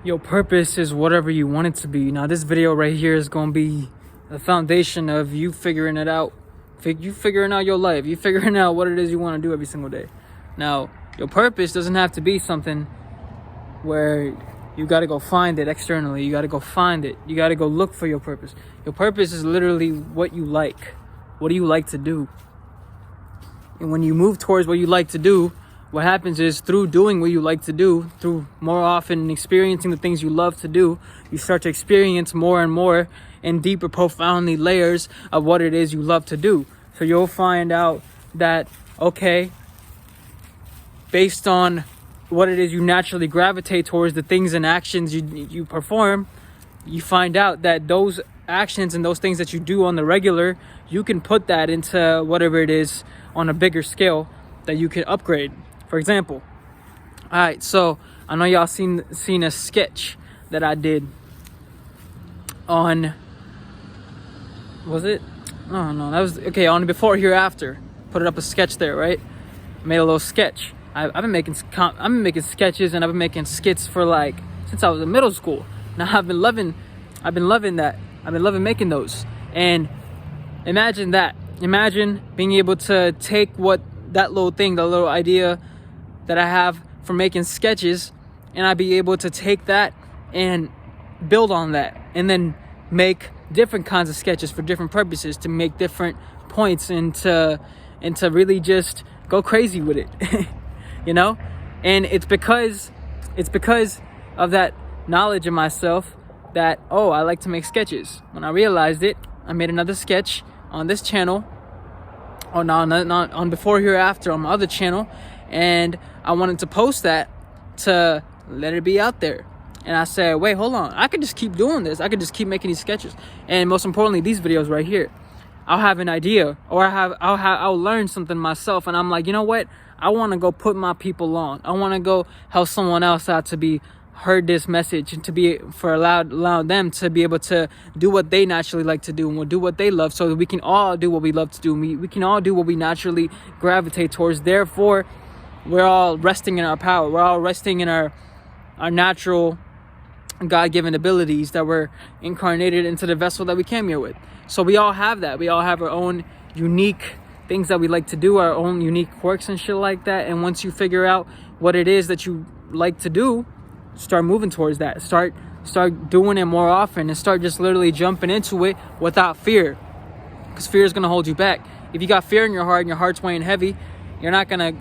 Your purpose is whatever you want it to be. Now, this video right here is going to be the foundation of you figuring it out. You figuring out your life. You figuring out what it is you want to do every single day. Now, your purpose doesn't have to be something where you got to go find it externally. You got to go find it. You got to go look for your purpose. Your purpose is literally what you like. What do you like to do? And when you move towards what you like to do, what happens is through doing what you like to do, through more often experiencing the things you love to do, you start to experience more and more and deeper, profoundly layers of what it is you love to do. So you'll find out that, okay, based on what it is you naturally gravitate towards, the things and actions you perform, you find out that those actions and those things that you do on the regular, you can put that into whatever it is on a bigger scale that you can upgrade. For example, all right, so I know y'all seen a sketch that I did on, was it? Oh no, that was okay, on Before Here After. Put it up a sketch there, right? Made a little sketch. I've been making sketches and I've been making skits for like since I was in middle school. Now I've been loving that. I've been loving making those. And imagine that. Imagine being able to take that little idea that I have for making sketches, and I'd be able to take that and build on that and then make different kinds of sketches for different purposes, to make different points and to really just go crazy with it. You know? And it's because of that knowledge of myself that, oh, I like to make sketches. When I realized it, I made another sketch on this channel, not on Before Here After on my other channel, and I wanted to post that to let it be out there. And I said, wait, hold on, I could just keep doing this. I could just keep making these sketches, and most importantly, these videos right here. I'll have an idea, or I'll learn something myself, and I'm like, you know what? I want to go put my people on. I want to go help someone else out to be heard this message, and allow them to be able to do what they naturally like to do and do what they love, so that we can all do what we love to do. We can all do what we naturally gravitate towards. Therefore, we're all resting in our power. We're all resting in our natural God-given abilities that were incarnated into the vessel that we came here with. So we all have that. We all have our own unique things that we like to do, our own unique quirks and shit like that. And once you figure out what it is that you like to do, start moving towards that. Start doing it more often, and start just literally jumping into it without fear, because fear is going to hold you back. If you got fear in your heart and your heart's weighing heavy, you're not going to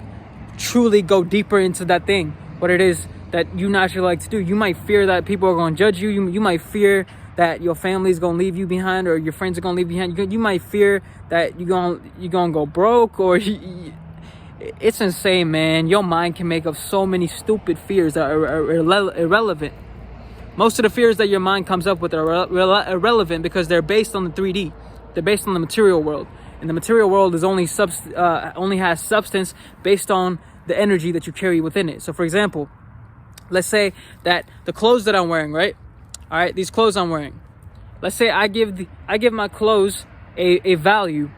truly go deeper into that thing, what it is that you naturally like to do. You might fear that people are going to judge you. You might fear that your family's going to leave you behind, or your friends are going to leave you behind. You might fear that you're going to go broke, or it's insane, man. Your mind can make up so many stupid fears that are irrelevant. Most of the fears that your mind comes up with are irrelevant because they're based on the 3D. They're based on the material world. And the material world is only has substance based on the energy that you carry within it. So, for example, let's say that the clothes that I'm wearing, right? All right, these clothes I'm wearing. Let's say I give my clothes a value.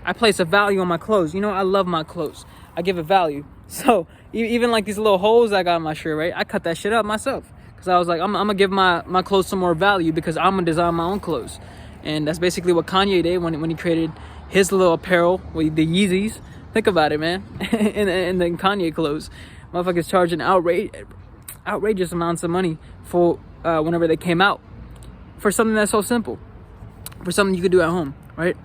I place a value on my clothes. You know, I love my clothes. I give it value. So even like these little holes I got on my shirt, right? I cut that shit up myself, because I was like, I'm gonna give my clothes some more value, because I'm gonna design my own clothes. And that's basically what Kanye did when he created his little apparel with the Yeezys. Think about it, man. and then Kanye clothes, motherfuckers charging outrageous amounts of money for whenever they came out, for something that's so simple, for something you could do at home, right?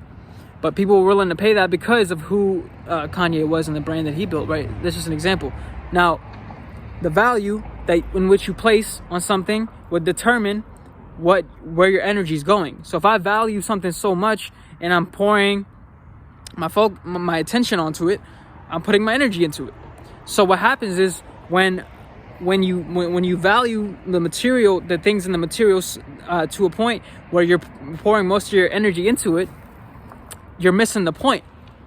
But people were willing to pay that because of who Kanye was and the brand that he built, right? That's just an example. Now, the value that in which you place on something would determine where your energy is going. So if I value something so much and I'm pouring my attention onto it, I'm putting my energy into it. So what happens is when you value the material, the things in the materials to a point where you're pouring most of your energy into it, you're missing the point.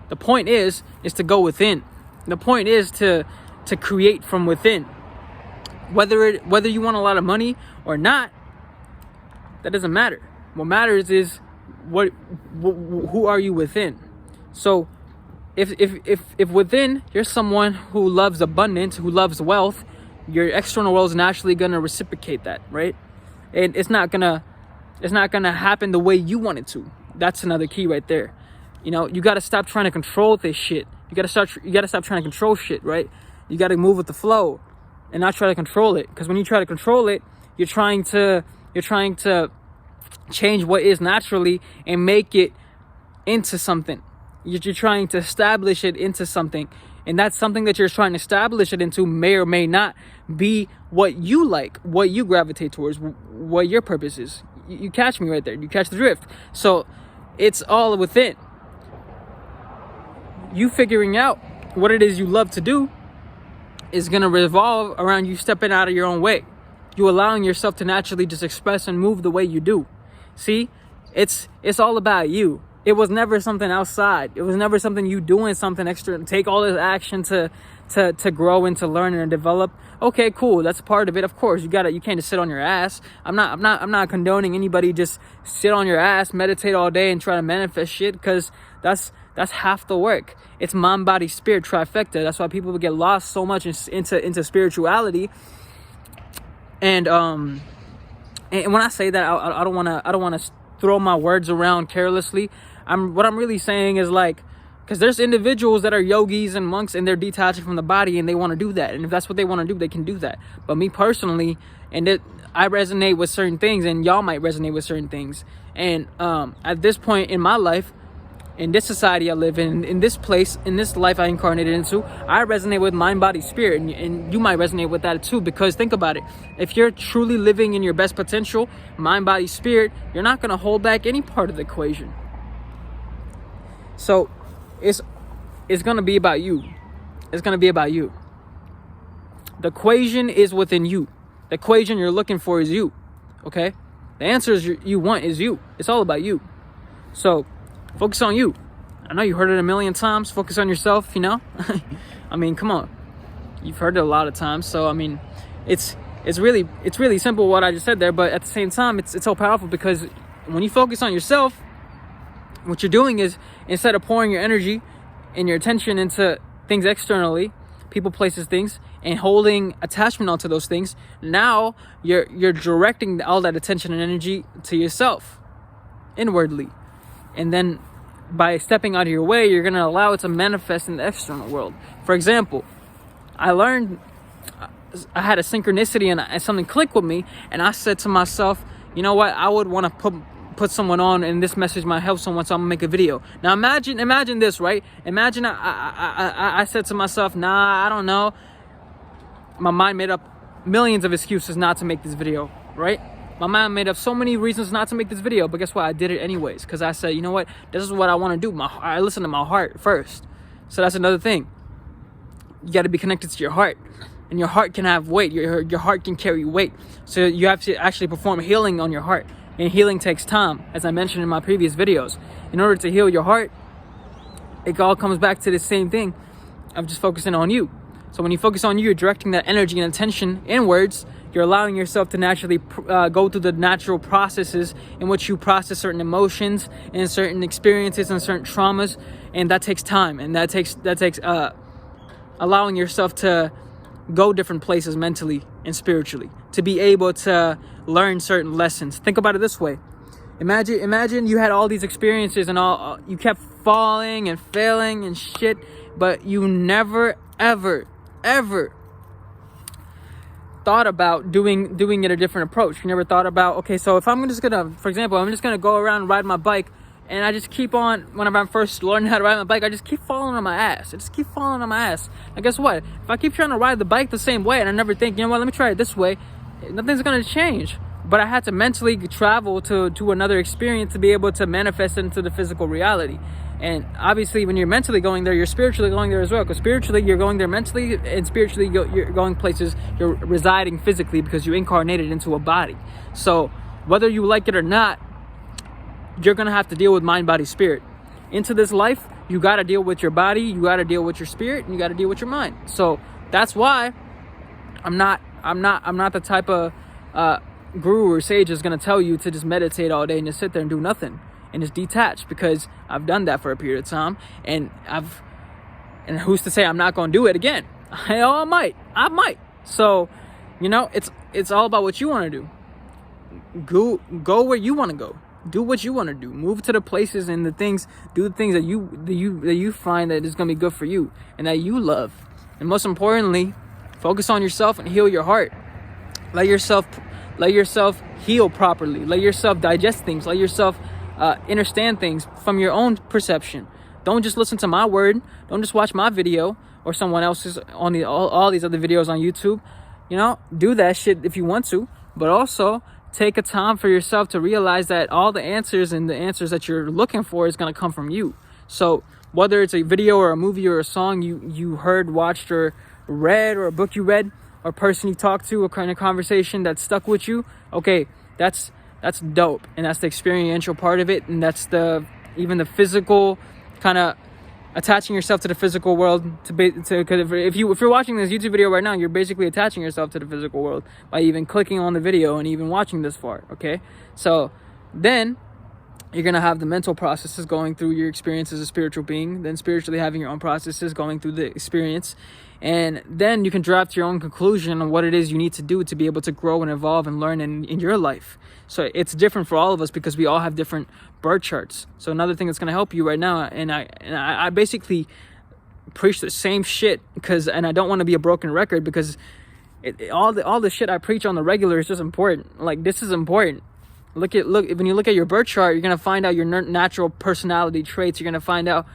The point is to go within. The point is to create from within. Whether you want a lot of money or not, that doesn't matter. What matters is who are you within. So if within you're someone who loves abundance, who loves wealth, your external world is naturally gonna reciprocate that, right? And it's not gonna happen the way you want it to. That's another key right there. You know, you gotta stop trying to control this shit. You gotta stop trying to control shit, right? You gotta move with the flow and not try to control it. Because when you try to control it, you're trying to change what is naturally and make it into something. You're trying to establish it into something. And that's something that you're trying to establish it into may or may not be what you like, what you gravitate towards, what your purpose is. You catch me right there. You catch the drift. So it's all within. You figuring out what it is you love to do is going to revolve around you stepping out of your own way. You allowing yourself to naturally just express and move the way you do. See, it's all about you. It was never something outside. It was never something you doing something extra. Take all this action to grow and to learn and develop. Okay, cool. That's a part of it. Of course, you can't just sit on your ass. I'm not condoning anybody just sit on your ass, meditate all day and try to manifest shit, because that's half the work. It's mind, body, spirit trifecta. That's why people get lost so much into spirituality. And when I say that, I don't want to throw my words around carelessly. What I'm really saying is, like, because there's individuals that are yogis and monks and they're detaching from the body and they want to do that. And if that's what they want to do, they can do that. But me personally, I resonate with certain things, and y'all might resonate with certain things. And at this point in my life, in this society I live in this place, in this life I incarnated into, I resonate with mind, body, spirit. And you might resonate with that too, because think about it. If you're truly living in your best potential, mind, body, spirit, you're not going to hold back any part of the equation. So it's going to be about you. It's going to be about you. The equation is within you. The equation you're looking for is you. Okay? The answers you want is you. It's all about you. So focus on you. I know you heard it a million times. Focus on yourself, you know? I mean, come on. You've heard it a lot of times. So, I mean, it's really simple what I just said there. But at the same time, it's so powerful, because when you focus on yourself, what you're doing is, instead of pouring your energy and your attention into things externally, people, places, things, and holding attachment onto those things, now you're directing all that attention and energy to yourself, inwardly. And then by stepping out of your way, you're going to allow it to manifest in the external world. For example, I learned, I had a synchronicity and something clicked with me. And I said to myself, you know what? I would want to put someone on, and this message might help someone, so I'm gonna make a video. Now imagine this, right? Imagine I said to myself, nah, I don't know. My mind made up millions of excuses not to make this video, right? My mind made up so many reasons not to make this video, but guess what? I did it anyways, because I said, you know what? This is what I want to do. I listen to my heart first. So that's another thing. You got to be connected to your heart, and your heart can have weight. Your heart can carry weight. So you have to actually perform healing on your heart, and healing takes time, as I mentioned in my previous videos. In order to heal your heart, it all comes back to the same thing of just focusing on you. So when you focus on you, you're directing that energy and attention inwards. You're allowing yourself to naturally go through the natural processes in which you process certain emotions and certain experiences and certain traumas, and that takes time, and that takes allowing yourself to go different places mentally and spiritually, to be able to learn certain lessons. Think about it this way. Imagine you had all these experiences and you kept falling and failing and shit, but you never ever thought about doing it a different approach. You never thought about, okay, so if I'm just gonna, for example, I'm just gonna go around and ride my bike, and I just keep on, whenever I'm first learning how to ride my bike, I just keep falling on my ass. And guess what? If I keep trying to ride the bike the same way and I never think, you know what, let me try it this way, nothing's gonna change. But I had to mentally travel to another experience to be able to manifest into the physical reality. And obviously, when you're mentally going there, you're spiritually going there as well. Because spiritually, you're going there mentally, and spiritually, you're going places. You're residing physically because you incarnated into a body. So whether you like it or not, you're going to have to deal with mind, body, spirit. Into this life, you got to deal with your body, you got to deal with your spirit, and you got to deal with your mind. So that's why I'm not the type of guru or sage is going to tell you to just meditate all day and just sit there and do nothing and just detach, because I've done that for a period of time, and who's to say I'm not going to do it again? I might. So You know, it's all about what you want to do. Go where you want to go. Do what you want to do. Move to the places and the things. Do the things that you find that is going to be good for you and that you love. And most importantly, focus on yourself and heal your heart. Let yourself heal properly. Let yourself digest things. Let yourself understand things from your own perception. Don't just listen to my word. Don't just watch my video or someone else's on all these other videos on YouTube. You know, do that shit if you want to, but also take a time for yourself to realize that all the answers and the answers that you're looking for is going to come from you. So whether it's a video or a movie or a song you heard, watched, or read, or a book you read, or a person you talked to, or kind of conversation that stuck with you, okay, that's dope, and that's the experiential part of it, and that's even the physical kind of attaching yourself to the physical world because if you're watching this YouTube video right now, you're basically attaching yourself to the physical world by even clicking on the video and even watching this far. Okay, so then you're gonna have the mental processes going through your experience as a spiritual being, then spiritually having your own processes going through the experience, and then you can draft your own conclusion on what it is you need to do to be able to grow and evolve and learn in your life. So it's different for all of us because we all have different birth charts. So another thing that's going to help you right now, and I basically preach the same shit and I don't want to be a broken record because all the shit I preach on the regular is just important. Like, this is important. When you look at your birth chart, you're going to find out your natural personality traits. You're going to find out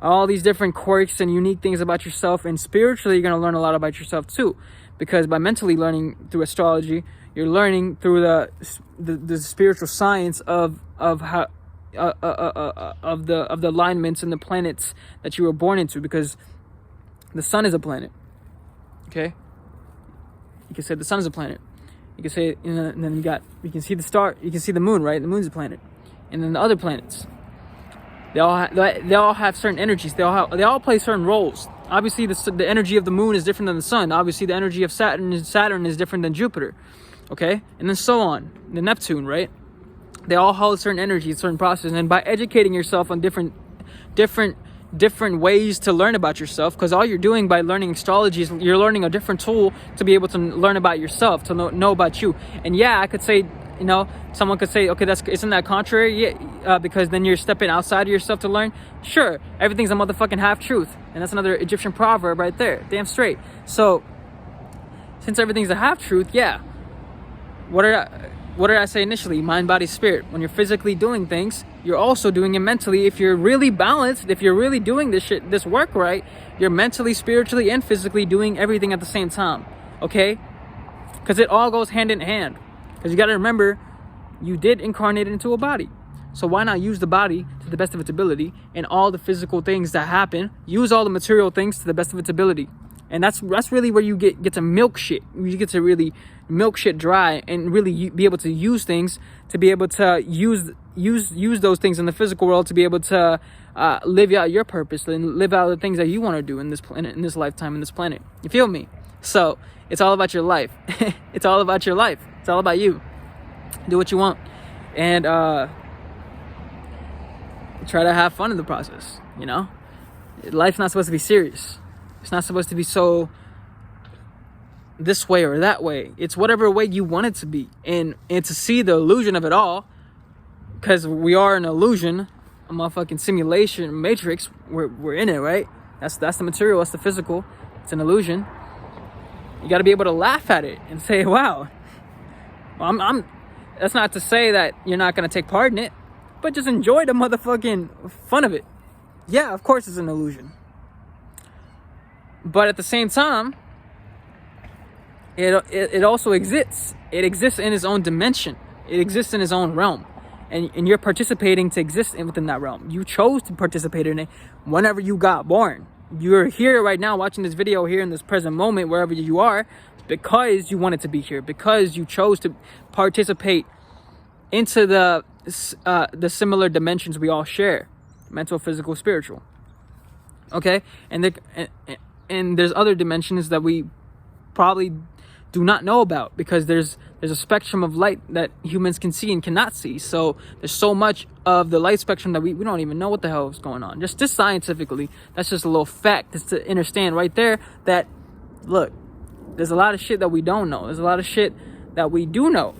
all these different quirks and unique things about yourself, and spiritually you're going to learn a lot about yourself too, because by mentally learning through astrology, you're learning through the spiritual science of how of the alignments and the planets that you were born into, because the sun is a planet. Okay, you can say the sun is a planet. You can say, and then you can see the star, you can see the moon, right? The moon's a planet, and then the other planets. They all have certain energies. They all play certain roles. Obviously, the energy of the moon is different than the sun. Obviously, the energy of Saturn is different than Jupiter. Okay, and then so on. The Neptune, right? They all hold certain energies, certain processes. And by educating yourself on different ways to learn about yourself, because all you're doing by learning astrology is you're learning a different tool to be able to learn about yourself, to know about you. And yeah, I could say, someone could say, okay, isn't that contrary? Yeah, because then you're stepping outside of yourself to learn. Sure, everything's a motherfucking half-truth, and that's another Egyptian proverb right there, damn straight. So, since everything's a half-truth, yeah. What did I say initially? Mind, body, spirit. When you're physically doing things, you're also doing it mentally. If you're really balanced, if you're really doing this work right, you're mentally, spiritually, and physically doing everything at the same time. Okay? Because it all goes hand in hand. Because you got to remember, you did incarnate into a body. So why not use the body to the best of its ability, and all the physical things that happen, use all the material things to the best of its ability. And that's really where you get to milk shit. You get to really milk shit dry and really be able to use things, to be able to use those things in the physical world, to be able to live out your purpose and live out the things that you want to do in this lifetime, in this planet. You feel me? So it's all about your life. It's all about your life. It's all about you. Do what you want, and try to have fun in the process. Life's not supposed to be serious. It's not supposed to be so this way or that way. It's whatever way you want it to be. And to see the illusion of it all, because we are an illusion, a motherfucking simulation, matrix, we're in it, right? That's the material, that's the physical. It's an illusion. You got to be able to laugh at it and say, wow. I'm that's not to say that you're not going to take part in it, but just enjoy the motherfucking fun of it. Yeah, of course it's an illusion. But at the same time, it also exists. It exists in its own dimension. It exists in its own realm. And you're participating to exist within that realm. You chose to participate in it whenever you got born. You're here right now watching this video here in this present moment, wherever you are, because you wanted to be here. Because you chose to participate into the similar dimensions we all share. Mental, physical, spiritual. Okay? And there's other dimensions that we probably do not know about, because there's a spectrum of light that humans can see and cannot see. So there's so much of the light spectrum that we don't even know what the hell is going on. Just scientifically, that's just a little fact, just to understand right there that, look, There's a lot of shit that we don't know. There's a lot of shit that we do know.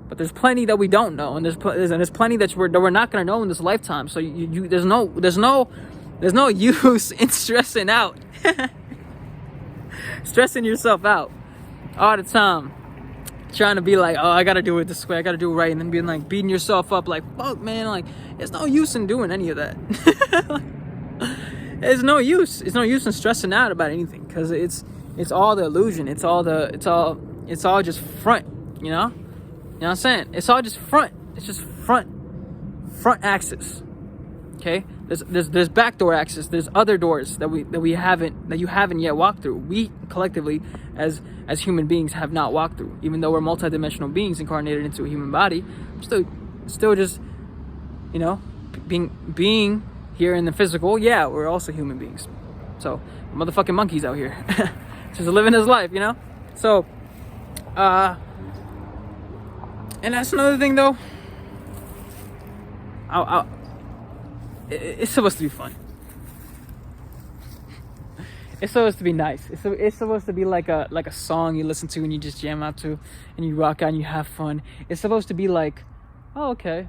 But there's plenty that we don't know, and there's plenty that we're not gonna know in this lifetime. So there's no use in stressing out, stressing yourself out all the time, trying to be like, oh, I gotta do it this way, I gotta do it right, and then being like beating yourself up like, fuck, man, like there's no use in doing any of that. There's no use. It's no use in stressing out about anything, because it's all the illusion. It's all just front, you know. You know what I'm saying? It's all just front. It's just front axis. Okay? There's backdoor access. There's other doors that you haven't yet walked through. We collectively, as human beings, have not walked through. Even though we're multidimensional beings incarnated into a human body, still just, you know, being here in the physical. Yeah, we're also human beings. So motherfucking monkeys out here, just living his life, you know. So, and that's another thing, though. It's supposed to be fun. It's supposed to be nice. It's supposed to be like a song you listen to and you just jam out to, and you rock out and you have fun. It's supposed to be like, oh, okay,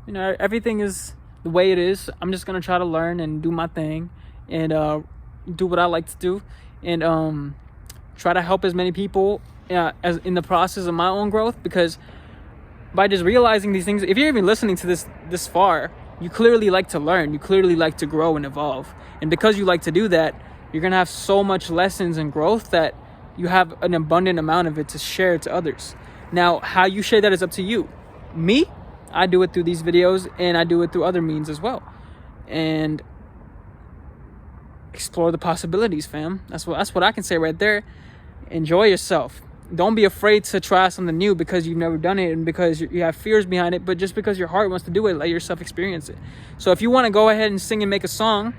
you know, everything is the way it is. I'm just gonna try to learn and do my thing, and do what I like to do, and try to help as many people as in the process of my own growth, because by just realizing these things, if you're even listening to this far, you clearly like to learn, you clearly like to grow and evolve. And because you like to do that, you're gonna have so much lessons and growth that you have an abundant amount of it to share to others. Now, how you share that is up to you. Me, I do it through these videos, and I do it through other means as well. And explore the possibilities, fam. That's what I can say right there. Enjoy yourself. Don't be afraid to try something new because you've never done it and because you have fears behind it, but just because your heart wants to do it, let yourself experience it. So if you want to go ahead and sing and make a song,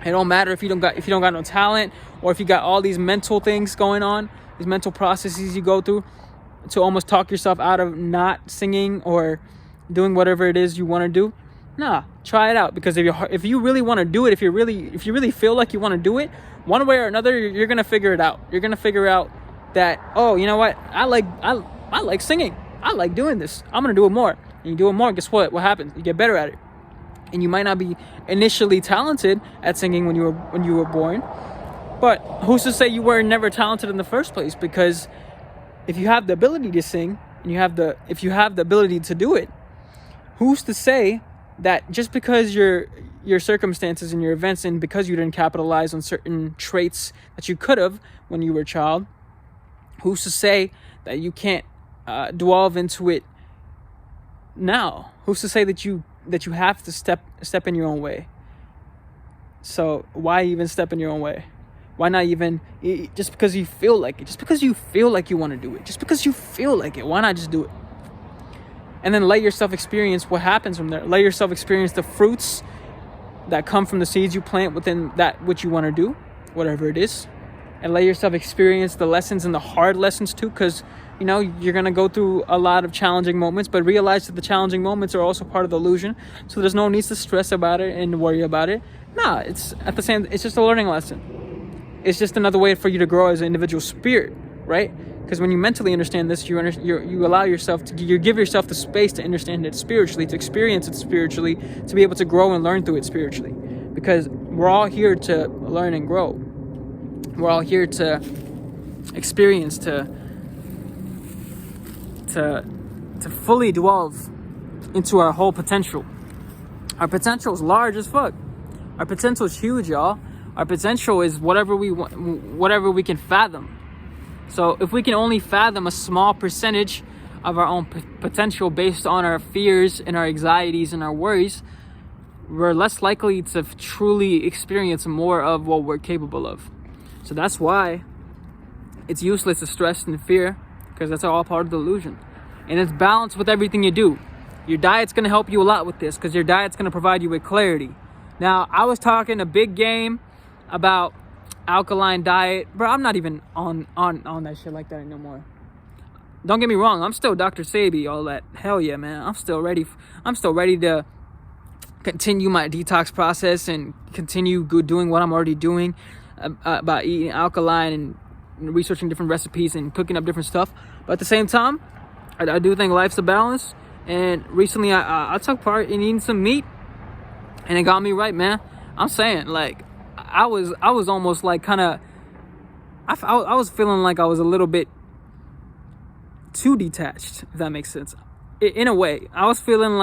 it don't matter if you don't got no talent, or if you got all these mental things going on, these mental processes you go through to almost talk yourself out of not singing or doing whatever it is you want to do. Nah, try it out, because if you really want to do it, if you really feel like you want to do it, one way or another, you're gonna figure it out. You're gonna figure out that, oh, you know what, I like singing, I like doing this, I'm gonna do it more. And you do it more, guess what happens? You get better at it. And you might not be initially talented at singing when you were born, but who's to say you were never talented in the first place? Because if you have the ability to sing, and if you have the ability to do it, who's to say that just because your circumstances and your events, and because you didn't capitalize on certain traits that you could have when you were a child, who's to say that you can't delve into it now? Who's to say that you have to step in your own way? So why even step in your own way? Why not even, just because you feel like it, just because you feel like you want to do it, just because you feel like it, why not just do it? And then let yourself experience what happens from there. Let yourself experience the fruits that come from the seeds you plant within that which you want to do, whatever it is. And let yourself experience the lessons, and the hard lessons too, because, you know, you're going to go through a lot of challenging moments, but realize that the challenging moments are also part of the illusion. So there's no need to stress about it and worry about it. Nah, it's just a learning lesson. It's just another way for you to grow as an individual spirit, right? Because when you mentally understand this, you allow yourself you give yourself the space to understand it spiritually, to experience it spiritually, to be able to grow and learn through it spiritually. Because we're all here to learn and grow. We're all here to experience, to fully delve into our whole potential. Our potential is large as fuck. Our potential is huge, y'all. Our potential is whatever we want, whatever we can fathom. So if we can only fathom a small percentage of our own potential based on our fears and our anxieties and our worries, we're less likely to truly experience more of what we're capable of. So that's why it's useless to stress and fear, because that's all part of the illusion. And it's balanced with everything you do. Your diet's going to help you a lot with this, because your diet's going to provide you with clarity. Now, I was talking a big game about alkaline diet. Bro, I'm not even on that shit like that anymore. Don't get me wrong, I'm still Dr. Sebi, all that. Hell yeah, man. I'm still ready to continue my detox process and continue doing what I'm already doing about eating alkaline and researching different recipes and cooking up different stuff. But at the same time, I do think life's a balance. And recently I took part in eating some meat, and it got me right, man. I'm saying, like, I was almost like kind of, I was feeling like I was a little bit too detached, if that makes sense. In a way, I was feeling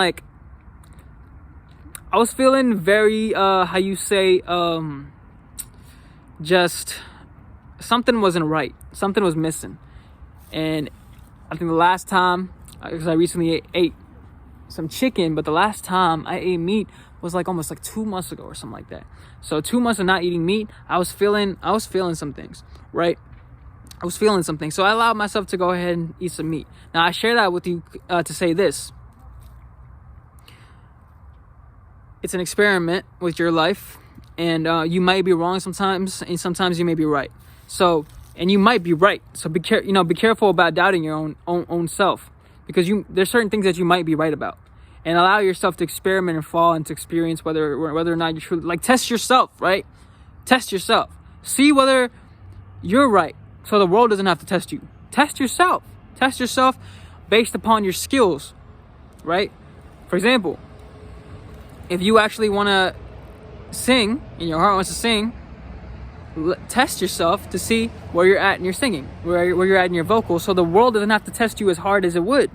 very, how you say, just something wasn't right. Something was missing. And I think the last time, because I recently ate some chicken, but the last time I ate meat was like almost like 2 months ago or something like that. So 2 months of not eating meat, I was feeling some things, right? I was feeling something. So I allowed myself to go ahead and eat some meat. Now, I share that with you to say this. It's an experiment with your life, and you might be wrong sometimes, and sometimes you may be right. So, and you might be right. So be careful about doubting your own self, because there's certain things that you might be right about, and allow yourself to experiment and fall and to experience whether or not you're truly, like, test yourself, right? Test yourself. See whether you're right, so the world doesn't have to test you. Test yourself. Test yourself based upon your skills, right? For example, if you actually want to sing and your heart wants to sing, test yourself to see where you're at in your singing, where you're at in your vocals, so the world doesn't have to test you as hard as it would,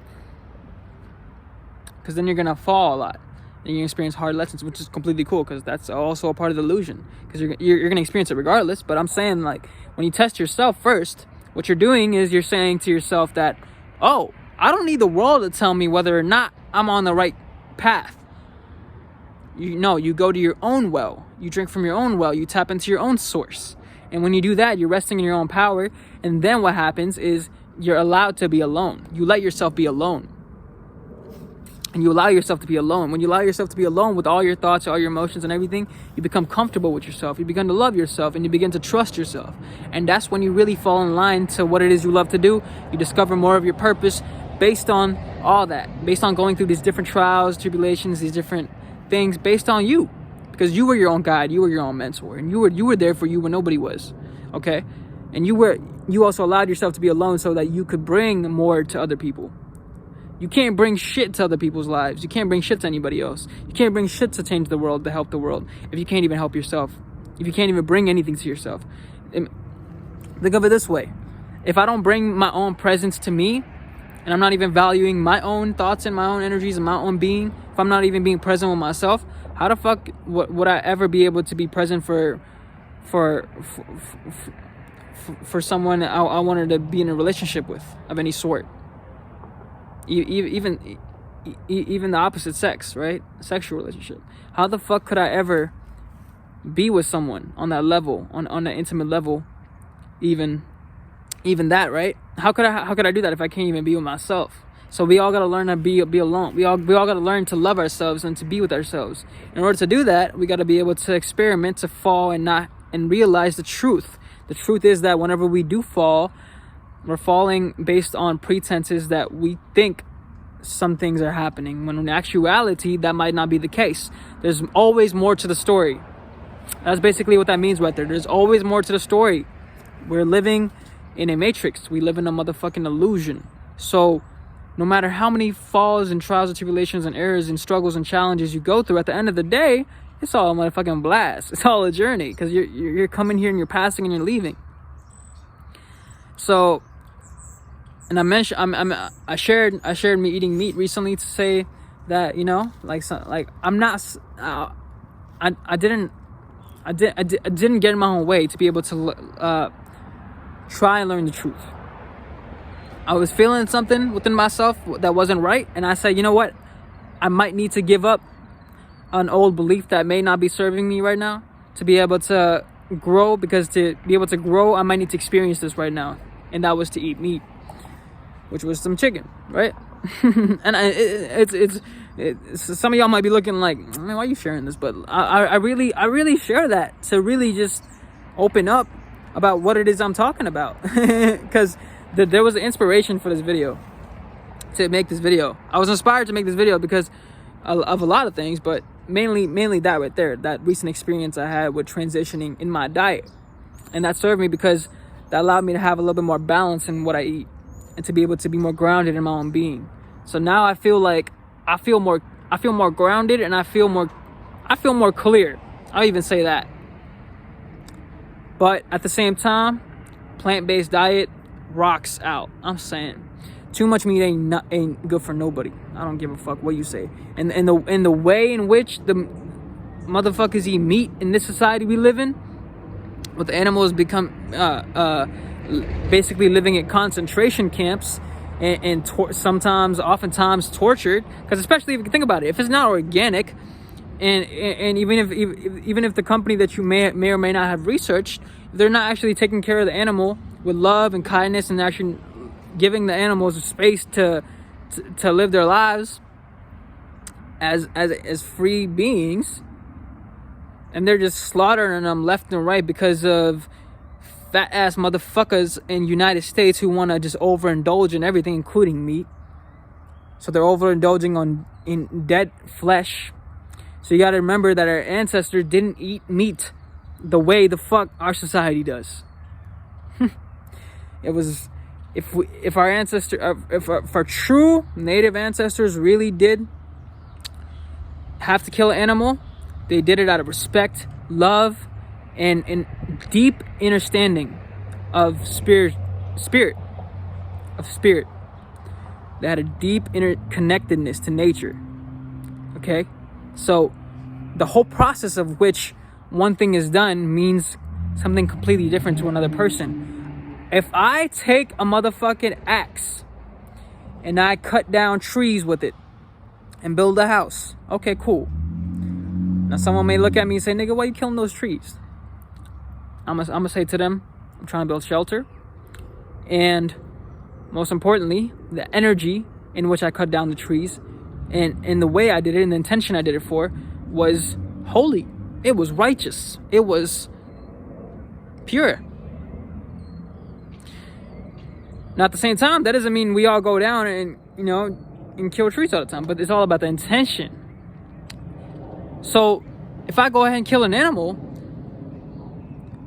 because then you're gonna fall a lot and you experience hard lessons, which is completely cool, because that's also a part of the illusion, because you're gonna experience it regardless. But I'm saying, like, when you test yourself first, what you're doing is you're saying to yourself that, oh, I don't need the world to tell me whether or not I'm on the right path. You go to your own well. You drink from your own well. You tap into your own source. And when you do that, you're resting in your own power. And then what happens is you're allowed to be alone. You let yourself be alone. And you allow yourself to be alone. When you allow yourself to be alone with all your thoughts, all your emotions and everything, you become comfortable with yourself. You begin to love yourself, and you begin to trust yourself. And that's when you really fall in line to what it is you love to do. You discover more of your purpose based on all that. Based on going through these different trials, tribulations, these different things based on you, because you were your own guide, you were your own mentor, and you were there for you when nobody was, okay? And you also allowed yourself to be alone so that you could bring more to other people. You can't bring shit to other people's lives. You can't bring shit to anybody else. You can't bring shit to change the world, to help the world, if you can't even help yourself, if you can't even bring anything to yourself. Think of it this way: if I don't bring my own presence to me, and I'm not even valuing my own thoughts and my own energies and my own being, if I'm not even being present with myself, how the fuck would I ever be able to be present for someone I wanted to be in a relationship with of any sort? Even the opposite sex, right? Sexual relationship. How the fuck could I ever be with someone on that level, on that intimate level, even that, right? How could I do that if I can't even be with myself? So we all gotta learn to be alone. We all gotta learn to love ourselves and to be with ourselves. In order to do that, we gotta be able to experiment, to fall, and realize the truth. The truth is that whenever we do fall, we're falling based on pretenses that we think some things are happening, when in actuality that might not be the case. There's always more to the story. That's basically what that means right there. There's always more to the story. We're living in a matrix. We live in a motherfucking illusion. So no matter how many falls and trials and tribulations and errors and struggles and challenges you go through, at the end of the day, it's all a motherfucking blast. It's all a journey, because you're coming here and you're passing and you're leaving. So, and I shared me eating meat recently to say that, I'm not, I didn't get in my own way to be able to try and learn the truth. I was feeling something within myself that wasn't right, and I said, you know what? I might need to give up an old belief that may not be serving me right now to be able to grow, because to be able to grow, I might need to experience this right now. And that was to eat meat, which was some chicken, right? And it's some of y'all might be looking like, man, why are you sharing this? But I really share that to really just open up about what it is I'm talking about, because there was an inspiration for this video, to make this video. I was inspired to make this video because of a lot of things, but mainly that right there, that recent experience I had with transitioning in my diet. And that served me because that allowed me to have a little bit more balance in what I eat and to be able to be more grounded in my own being. So now I feel like I feel more grounded, and I feel more clear. I'll even say that. But at the same time, plant-based diet rocks out. I'm saying too much meat ain't good for nobody. I don't give a fuck what you say. And the way in which the motherfuckers eat meat in this society we live in, with the animals become basically living at concentration camps and oftentimes tortured. Because especially if you think about it, if it's not organic, and even if the company that you may or may not have researched, they're not actually taking care of the animal with love and kindness and actually giving the animals space to live their lives as free beings, and they're just slaughtering them left and right because of fat ass motherfuckers in United States who want to just overindulge in everything, including meat. So they're overindulging in dead flesh. So you got to remember that our ancestors didn't eat meat the way the fuck our society does. It was, if our true native ancestors really did have to kill an animal, they did it out of respect, love, and deep understanding of spirit. They had a deep interconnectedness to nature. Okay? So the whole process of which one thing is done means something completely different to another person. If I take a motherfucking axe and I cut down trees with it and build a house, okay, cool. Now someone may look at me and say, nigga, why you killing those trees? I'm gonna say to them, I'm trying to build shelter. And most importantly, the energy in which I cut down the trees and the way I did it and the intention I did it for was holy. It was righteous. It was pure. Now at the same time, that doesn't mean we all go down and kill trees all the time, but it's all about the intention. So if I go ahead and kill an animal,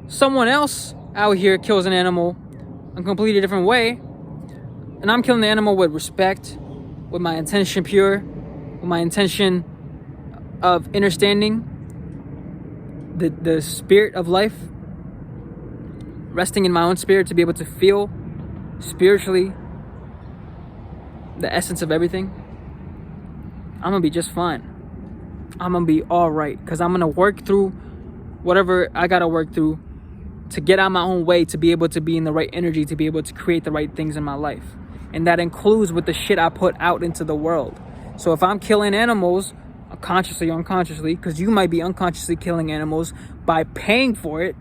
someone else out here kills an animal a completely different way, and I'm killing the animal with respect, with my intention pure, with my intention of understanding the spirit of life, resting in my own spirit to be able to feel spiritually the essence of everything. I'm gonna be just fine. I'm gonna be all right, because I'm gonna work through whatever I gotta work through to get out of my own way, to be able to be in the right energy, to be able to create the right things in my life. And that includes with the shit I put out into the world. So if I'm killing animals, consciously or unconsciously, because you might be unconsciously killing animals by paying for it.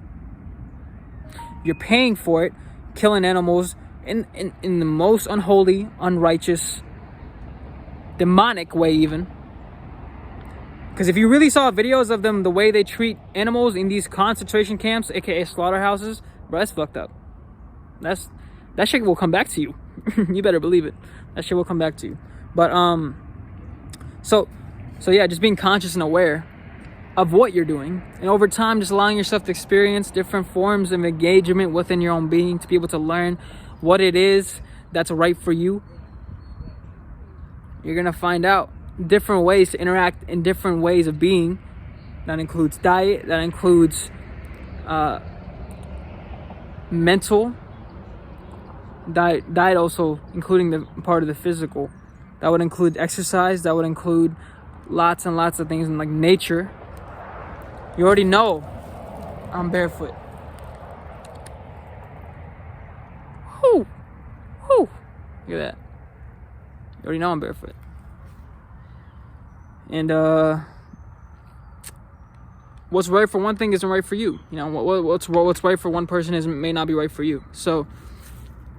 You're paying for it, killing animals in the most unholy, unrighteous, demonic way even. Because if you really saw videos of them, the way they treat animals in these concentration camps, aka slaughterhouses, bro, that's fucked up. That shit will come back to you. You better believe it. That shit will come back to you. But so yeah, just being conscious and aware of what you're doing, and over time just allowing yourself to experience different forms of engagement within your own being, to be able to learn what it is that's right for you. You're gonna find out different ways to interact in different ways of being. That includes diet, that includes mental diet also including the part of the physical. That would include exercise, that would include lots and lots of things in like nature. You already know I'm barefoot. Whoo! Whoo! Look at that. You already know I'm barefoot. And what's right for one thing isn't right for you. You know, what's right for one person may not be right for you. So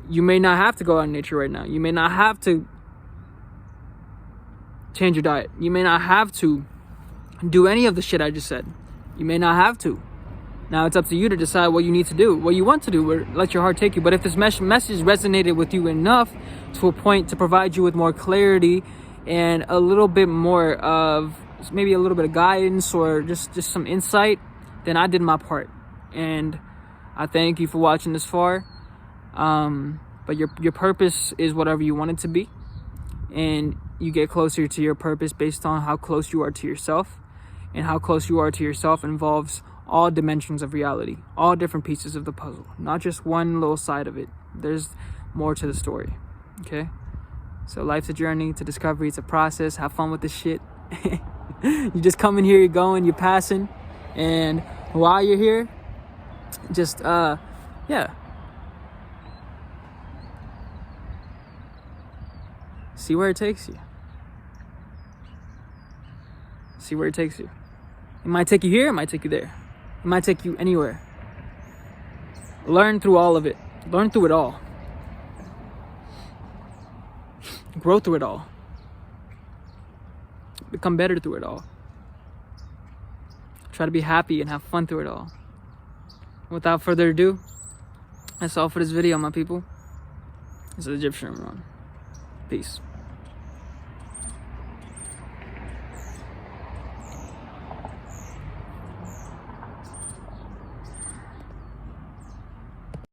you may not have to go out in nature right now. You may not have to change your diet. You may not have to do any of the shit I just said. You may not have to. Now it's up to you to decide what you need to do, what you want to do, or let your heart take you. But if this message resonated with you enough to a point to provide you with more clarity and a little bit more of maybe a little bit of guidance or just some insight, then I did my part. And I thank you for watching this far. But your purpose is whatever you want it to be, and you get closer to your purpose based on how close you are to yourself, and how close you are to yourself involves all dimensions of reality, all different pieces of the puzzle, not just one little side of it. There's more to the story. Okay, so life's a journey to discovery. It's a process. Have fun with this shit. You just come in here, you're going, you're passing, and while you're here, just yeah, see where it takes you. See where it takes you. It might take you here, it might take you there, it might take you anywhere. Learn through all of it. Learn through it all. Grow through it all. Become better through it all. Try to be happy and have fun through it all. Without further ado, that's all for this video, my people. This is Egyptian Imran. Peace.